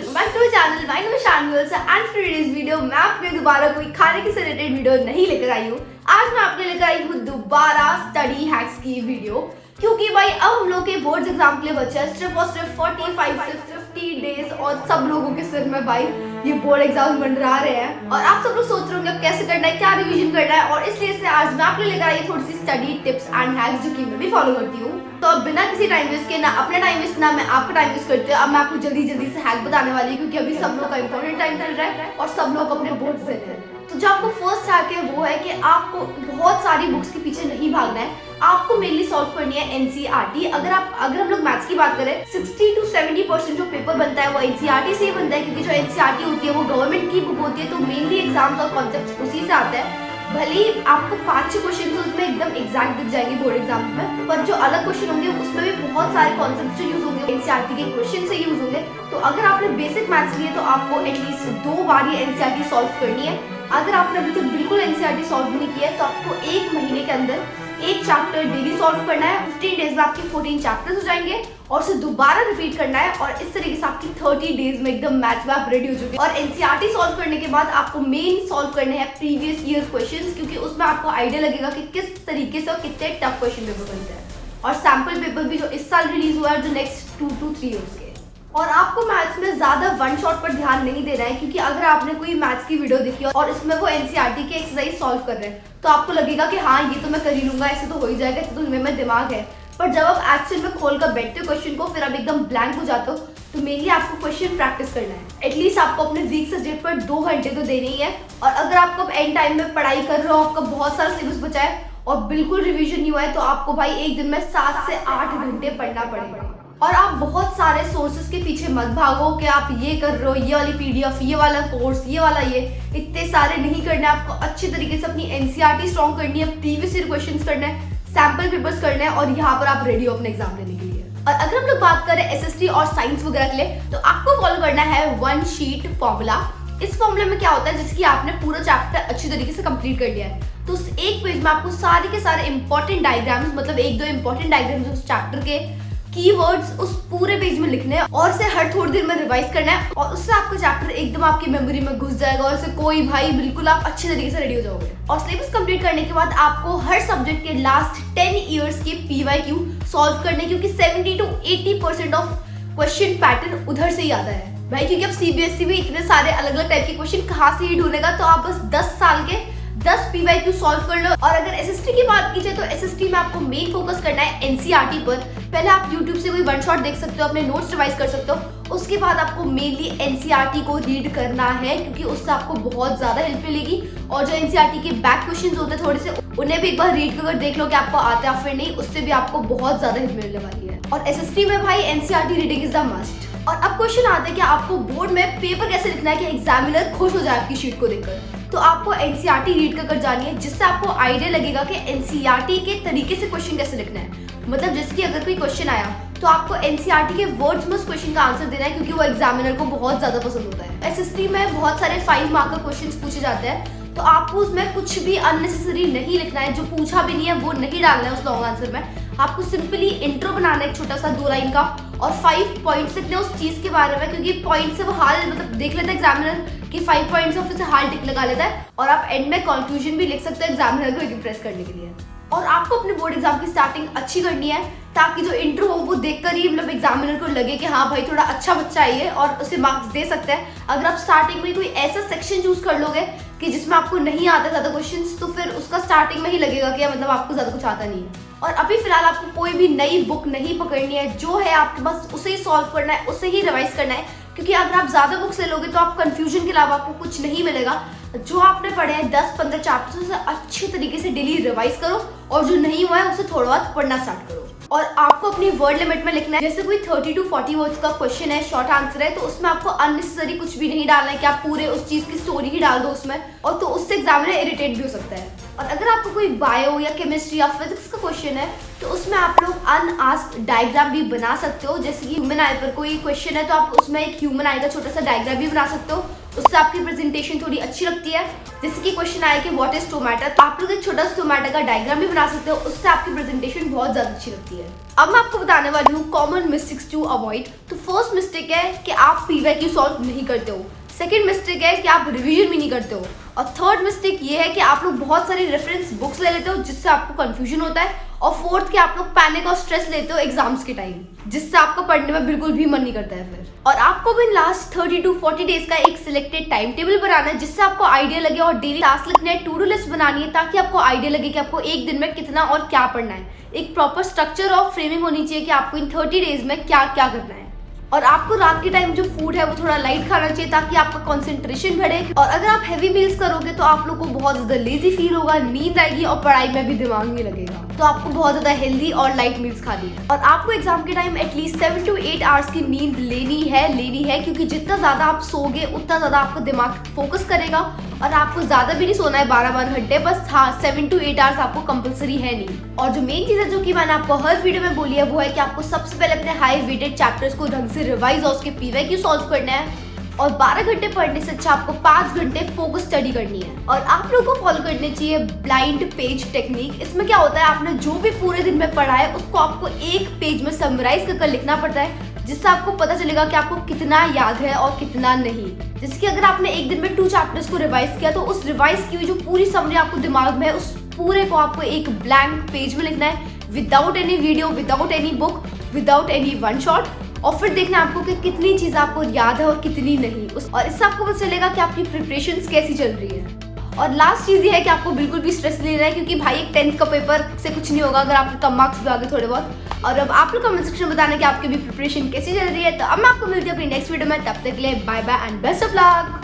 Welcome back to channel. My name is Shanvi से and for today's video मैं आपके दोबारा कोई खाने के से रिलेटेड वीडियो नहीं लेकर आई हूँ। आज मैं आपके लेकर आई हूँ दोबारा स्टडी हैक्स की वीडियो, क्योंकि भाई अब हम लोग के बोर्ड एग्जाम के लिए बचा है सिर्फ और सिर्फ 45 से 50 डेज और सब लोगों के सिर में भाई ये बोर्ड एग्जाम मंडरा रहे हैं और आप सब लोग सोच रहे होंगे अब कैसे करना है, क्या रिवीजन करना है, और इसलिए से आज मैं आपके लेकर आई थोड़ी सी स्टडी टिप्स एंड हैक्स जो कि मैं भी फॉलो करती हूँ। तो अब बिना किसी टाइम वेस्ट के, ना अपना टाइम वेस्ट ना मैं आपका टाइम वेस्ट करती हूँ, अब मैं आपको जल्दी से हैक बताने वाली हूँ, क्योंकि अभी सब लोग का इंपॉर्टेंट टाइम चल रहा है और सब लोग अपने बोर्ड से हैं। तो जो आपको फर्स्ट हैक है वो है कि आपको बहुत सारी बुक्स के पीछे नहीं भागना है, आपको मेनली सॉल्व करनी है एनसीईआरटी। अगर हम लोग मैथ्स की बात करें 60 to 70% जो पेपर बनता है वो एनसीईआरटी से ही बनता है, क्योंकि जो एनसीईआरटी होती है वो गवर्नमेंट की बुक होती है, तो मेनली एग्जाम्स और कॉन्सेप्ट्स उसी से आते हैं। भले ही आपको 5-6 क्वेश्चन तो उसमें एकदम एग्जैक्ट दिख जाएंगे बोर्ड एग्जाम में, पर जो अलग क्वेश्चन होंगे उसमें भी बहुत सारे कॉन्सेप्ट्स जो यूज होंगे एनसीईआरटी के क्वेश्चन से यूज होंगे। तो अगर आपने बेसिक मैथ्स लिए तो आपको एटलीस्ट 2 बार ये एनसीईआरटी सॉल्व करनी है। अगर आपने अभी तक बिल्कुल एनसीईआरटी सॉल्व नहीं किया है तो आपको 1 महीने के अंदर एक चैप्टर डेली सॉल्व करना है। 15 डेज में आपके 14 चैप्टर्स हो जाएंगे और उसे दोबारा रिपीट करना है, और इस तरीके से आपकी 30 डेज में एकदम मैथ्स में आप रेडी हो चुके हैं। और एनसीईआरटी सॉल्व करने के बाद आपको मेन सॉल्व करने हैं प्रीवियस ईयर क्वेश्चंस, क्योंकि उसमें आपको आइडिया लगेगा कि किस तरीके से और कितने टफ क्वेश्चन पेपर बनते हैं, और सैम्पल पेपर भी जो इस साल रिलीज हुआ है जो नेक्स्ट 2 to 3 ईयर्स के। और आपको मैथ्स में ज्यादा वन शॉट पर ध्यान नहीं देना है, क्योंकि अगर आपने कोई मैथ्स की वीडियो देखी और इसमें वो एनसीईआरटी के एक्सरसाइज सॉल्व कर रहे हैं तो आपको लगेगा कि हाँ ये तो मैं कर ही लूंगा, ऐसे तो हो ही जाएगा, तो में दिमाग है। पर जब आप एक्चुअल में खोल कर बैठते हो क्वेश्चन को, फिर आप एकदम ब्लैंक हो जाते हो, तो मेनली आपको क्वेश्चन प्रैक्टिस करना है। एटलीस्ट आपको अपने वीक सब्जेक्ट पर 2 घंटे तो देने ही है। और अगर आपको एंड टाइम में पढ़ाई कर रहे हो, आपका बहुत सारा सिलेबस बचा है और बिल्कुल रिविजन नहीं हुआ है, तो आपको भाई एक दिन में 7 से 8 घंटे पढ़ना पड़ेगा। और आप बहुत सारे सोर्सेज के पीछे मत भागो कि आप ये कर रहे हो, ये वाली पीडीएफ, ये वाला कोर्स, ये वाला, ये इतने सारे नहीं करने। आपको अच्छे तरीके से अपनी एनसीईआरटी स्ट्रॉन्ग करनी है, प्रीवियस ईयर क्वेश्चंस करना है, सैंपल पेपर्स करने हैं, और यहाँ पर आप रेडी हो अपने एग्जाम लेने के लिए। और अगर हम लोग बात करें एसएसटी और साइंस वगैरह के लिए, तो आपको फॉलो करना है 1 शीट फॉर्मूला। इस फॉर्मूले में क्या होता है, जिसकी आपने पूरा चैप्टर अच्छी तरीके से कंप्लीट कर लिया है, तो उस एक पेज में आपको सारे के सारे इंपॉर्टेंट डायग्राम्स, मतलब 1-2 इंपॉर्टेंट डायग्राम्स उस चैप्टर के कीवर्ड्स उस पूरे पेज में लिखने हैं, और उसे हर थोड़ी देर में रिवाइज करना है, और उससे आपका चैप्टर एकदम आपकी मेमोरी में घुस जाएगा, और उससे कोई भाई बिल्कुल आप अच्छे तरीके से रेडी हो जाओगे। और सिलेबस कंप्लीट करने के बाद आपको हर सब्जेक्ट के लास्ट 10 ईयर्स के पीवाईक्यू सॉल्व करने, क्योंकि 70 to 80% ऑफ क्वेश्चन पैटर्न उधर से ही आता है भाई, क्योंकि अब सीबीएसई में इतने सारे अलग अलग टाइप के क्वेश्चन कहाँ से ही ढूंढेगा, तो आप बस 10 साल के 10 पीवाईक्यू सॉल्व कर लो। और अगर एसएसटी की बात की जाए तो एसएसटी में आपको मेन फोकस करना है एनसीईआरटी पर। पहले आप यूट्यूब से कोई वन शॉट देख सकते हो, अपने नोट्स रिवाइज कर सकते हो, उसके बाद आपको मेनली एनसीईआरटी को रीड करना है, क्योंकि उससे आपको बहुत ज्यादा हेल्प मिलेगी। और जो एनसीईआरटी के बैक क्वेश्चंस होते हैं थोड़े से, उन्हें भी एक बार रीड कर देख लो कि आपको आता है फिर नहीं, उससे भी आपको बहुत ज्यादा हेल्प मिलने वाली है। और एसएसटी में भाई NCERT reading is the must. और अब क्वेश्चन आता है कि आपको बोर्ड में पेपर कैसे लिखना है कि एग्जामिनर खुश हो जाए आपकी शीट को देखकर। तो आपको एनसीईआरटी रीड कर जानी है, जिससे आपको आइडिया लगेगा कि एनसीईआरटी के तरीके से क्वेश्चन कैसे लिखना है। मतलब जैसे कि अगर कोई क्वेश्चन आया तो आपको एनसीईआरटी के वर्ड्स में उस क्वेश्चन का आंसर देना है, क्योंकि वो एग्जामिनर को बहुत ज्यादा पसंद होता है। एसएसटी में बहुत सारे 5 मार्क का क्वेश्चंस पूछे जाते हैं, तो आपको उसमें कुछ भी अननेसेसरी नहीं लिखना है, जो पूछा भी नहीं है वो नहीं डालना है उस लॉन्ग आंसर में। आपको सिंपली इंट्रो बनाना है एक छोटा सा 2 लाइन का, और 5 पॉइंट्स लिखने उस चीज के बारे में, क्योंकि पॉइंट से वो हाल मतलब देख लेता है एग्जामिनर कि 5 पॉइंट्स ऑफ से हाल टिक लगा लेता है, और आप एंड में कंक्लूजन भी लिख सकते हो एग्जामिनर को इंप्रेस करने के लिए। और आपको अपने बोर्ड एग्जाम की स्टार्टिंग अच्छी करनी है, ताकि जो इंट्रो हो वो देखकर ही मतलब एग्जामिनर को लगे कि हाँ भाई थोड़ा अच्छा बच्चा है ये, और उसे मार्क्स दे सकते हैं। अगर आप स्टार्टिंग में कोई ऐसा सेक्शन चूज कर लोगे कि जिसमें आपको नहीं आता ज्यादा क्वेश्चंस, तो फिर उसका स्टार्टिंग में ही लगेगा कि मतलब आपको ज्यादा कुछ आता नहीं है। और अभी फिलहाल आपको कोई भी नई बुक नहीं पकड़नी है, जो है आपके पास उसे ही सॉल्व करना है, उसे ही रिवाइज करना है, क्योंकि अगर आप ज्यादा बुक्स ले लोगे तो आप कंफ्यूजन के अलावा आपको कुछ नहीं मिलेगा। जो आपने पढ़े हैं 10-15 चैप्टर्स, उसे अच्छे तरीके से डेली रिवाइज करो, और जो नहीं हुआ है उसे थोड़ा बहुत पढ़ना स्टार्ट करो। और आपको अपनी वर्ड लिमिट में लिखना है, जैसे कोई 30 to 40 वर्ड्स का क्वेश्चन है, शॉर्ट आंसर है, तो उसमें आपको अननेसेसरी कुछ भी नहीं डालना है कि आप पूरे उस चीज की स्टोरी ही डाल दो उसमें, और तो उससे एग्जामिनर इरिटेट भी हो सकता है। और अगर आपको कोई बायो या केमिस्ट्री या फिजिक्स का क्वेश्चन है तो उसमें आप लोग अनआस्क्ड डायग्राम भी बना सकते हो। जैसे कि ह्यूमन आई पर कोई क्वेश्चन है तो आप उसमें एक ह्यूमन आई का छोटा सा डायग्राम भी बना सकते हो, उससे आपकी प्रेजेंटेशन थोड़ी अच्छी लगती है। जैसे कि क्वेश्चन आया कि व्हाट इज टोमेटो, तो आप लोग एक छोटा सा टोमेटो का डायग्राम भी बना सकते हो, उससे आपकी प्रेजेंटेशन बहुत ज्यादा अच्छी लगती है। अब मैं आपको बताने वाली हूँ कॉमन मिस्टेक्स टू अवॉइड। तो फर्स्ट मिस्टेक है कि आप पीवाईक्यू सॉल्व नहीं करते हो। सेकेंड मिस्टेक है कि आप रिवीजन भी नहीं करते हो। और थर्ड मिस्टेक ये है कि आप लोग बहुत सारी रेफरेंस बुक्स ले लेते हो जिससे आपको कंफ्यूजन होता है। और फोर्थ कि आप लोग पैनिक और स्ट्रेस लेते हो एग्जाम्स के टाइम, जिससे आपका पढ़ने में बिल्कुल भी मन नहीं करता है फिर। और आपको भी लास्ट 30 to 40 डेज का एक सिलेक्टेड टाइम टेबल बनाना है जिससे आपको आइडिया लगे, और डेली टास्क लिखने हैं, टू डू लिस्ट बनानी है ताकि आपको आइडिया लगे कि आपको एक दिन में कितना और क्या पढ़ना है। एक प्रॉपर स्ट्रक्चर और फ्रेमिंग होनी चाहिए कि आपको इन 30 डेज में क्या क्या करना है। और आपको रात के टाइम जो फूड है वो थोड़ा लाइट खाना चाहिए ताकि आपका कंसंट्रेशन बढ़े। और अगर आप हैवी मील्स करोगे तो आप लोग को बहुत ज्यादा लेजी फील होगा, नींद आएगी और पढ़ाई में भी दिमाग नहीं लगेगा। तो आपको बहुत ज्यादा हेल्दी और लाइट मील्स खानी है। और आपको एग्जाम के टाइम एटलीस्ट 7 to 8 आवर्स की नींद लेनी है क्योंकि जितना ज्यादा आप सोगे उतना ज्यादा आपका दिमाग फोकस करेगा। और आपको ज्यादा भी नहीं सोना है 12 घंटे, बस हाँ 7 to 8 आवर्स आपको कंपलसरी है नहीं। और जो मेन चीज है जो कि मैंने आपको हर वीडियो में बोली है वो है कि आपको सबसे पहले अपने हाई वेटेड चैप्टर्स को ढंग से रिवाइज और उसके पीवाईक्यू सॉल्व करना है। और 12 घंटे पढ़ने से अच्छा आपको 5 घंटे फोकस स्टडी करनी है। और आप लोगों को फॉलो करनी चाहिए ब्लाइंड पेज टेक्निक। इसमें क्या होता है, आपने जो भी पूरे दिन में पढ़ा है उसको आपको एक पेज में समराइज कर लिखना पड़ता है जिससे आपको पता चलेगा कि आपको कितना याद है और कितना नहीं। जैसे कि अगर आपने एक दिन में 2 चैप्टर्स को रिवाइज किया तो उस रिवाइज की हुई जो पूरी समरी आपको दिमाग में है उस पूरे को आपको एक ब्लैंक पेज में लिखना है, without any video, without any book, without any one shot. और फिर देखना आपको कि कितनी चीज आपको याद है और कितनी नहीं। और इससे आपको पता चलेगा कि आपकी प्रिपरेशंस कैसी चल रही है। और लास्ट चीज ये है कि आपको बिल्कुल भी स्ट्रेस नहीं लेना है क्योंकि भाई एक 10th का पेपर से कुछ नहीं होगा अगर आपके कम मार्क्स भी आ गए थोड़े बहुत। और अब आप लोग कमेंट सेक्शन में बताना कि आपकी भी प्रिपरेशन कैसी चल रही है। तो अब मैं आपको मिलती हूँ अपनी नेक्स्ट वीडियो में, तब तक के लिए bye bye and best of luck.